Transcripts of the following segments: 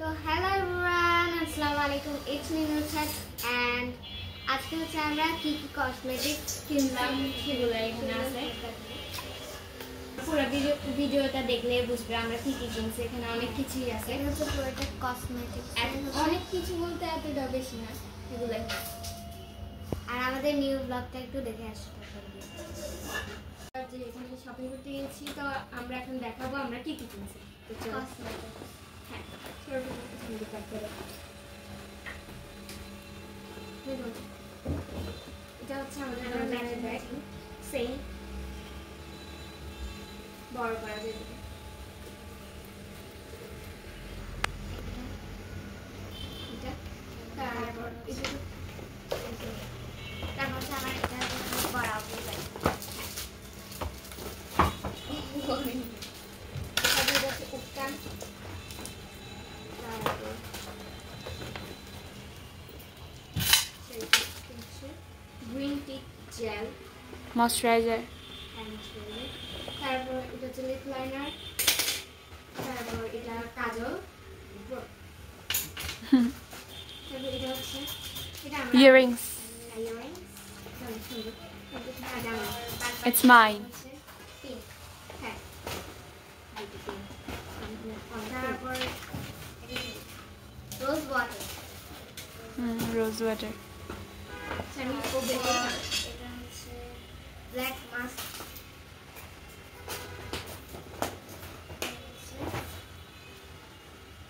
তো hello everyone, আসসালামু আলাইকুম। ইটস মি নুসরাত এন্ড আজকে হচ্ছে আমরা কি কি কসমেটিক্স কিনলাম সেগুলো এখানে আছে। পুরো ভিডিওটা দেখলে বুঝবে আমরা কি কি কিনছি। এখানে অনেক কিছুই আছে। এটা হচ্ছে পুরোটা কসমেটিক্স, অনেক কিছু বলতে এতটা বেশি না এগুলাই। আর আমাদের নিউ ব্লগটা একটু দেখে আসতে পারবে। যে এখানে শপিং করতে গেছি, তো আমরা এখন দেখাবো আমরা কি কি কিনছি। কসমেটিক্স, হ্যাঁ, ছোট ছোট প্যাক করে দেখুন। এটা হচ্ছে আমাদের ম্যাচিং ব্যাগ, সেম বড় করা যাবে। এটা তারপর তারপর হচ্ছে আমার এটা বড় আপু bag. Green tea jail moisturiser, তারপর এটা হচ্ছে লিপ লাইনার, তারপর এটা কাজল, তারপর এটা হচ্ছে ইয়াররিংস, It's mine. হ্যাঁ, তারপর রোজ ওয়াটার, রোজ ওয়াটার, এটা হচ্ছে black mask,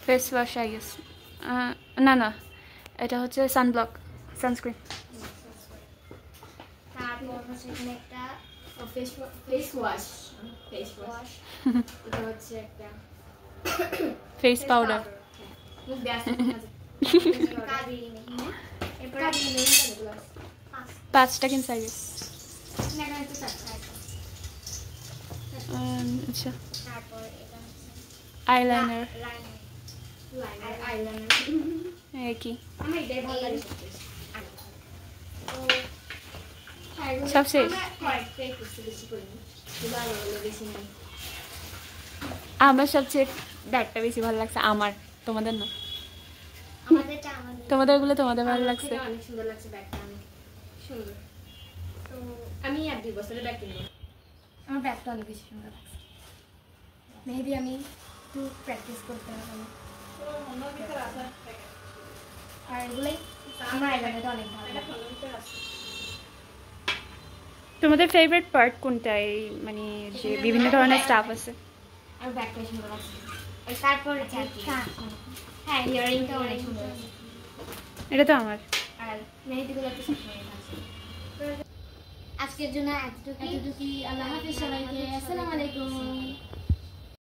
face wash, I guess. না, এটা হচ্ছে সানব্লক, সানস্ক্রিন। তারপর হচ্ছে এখানে একটা ফেস ওয়াশ, এটা হচ্ছে একটা ফেস পাউডার। মুখ দিয়ে আসতে কাজই নেই। এরপর পাঁচটা কিনছে, আই গেস। আচ্ছা, তারপর এটা হচ্ছে আইলাইনার, আইলাইনার কি আমার এটাই ভালো লাগে। সব শেষ। আমার সবচেয়ে ব্যাগটা বেশি ভালো লাগছে আমার, তোমাদের না। তোমাদের গুলো তোমাদের ভালো লাগছে। অনেক সুন্দর লাগছে ব্যাগটা, অনেক সুন্দর। তো আমি আর 2 বছরের ব্যাগ কিনবো। আমার ব্যাগটা অনেক বেশি সুন্দর লাগছে। মেবি আমি একটু প্র্যাকটিস করতে হবে। আর এগুলোই আমার আইলাইনারটা অনেক ভালো লাগে। তোমাদের ফেভারিট পার্ট কোনটা? এই মানে যে বিভিন্ন ধরনের স্টাফ আছে। আর ব্যাগটা সুন্দর লাগছে। তারপর হ্যাঁ, ইয়ারিংটা অনেক সুন্দর আছে। এটা তো আমার। আর মেহেদিগুলো তো সবসময় আছে। আজকের জন্য এতটুকুই। আল্লাহ হাফেজ সবাইকে। আসসালামু আলাইকুম।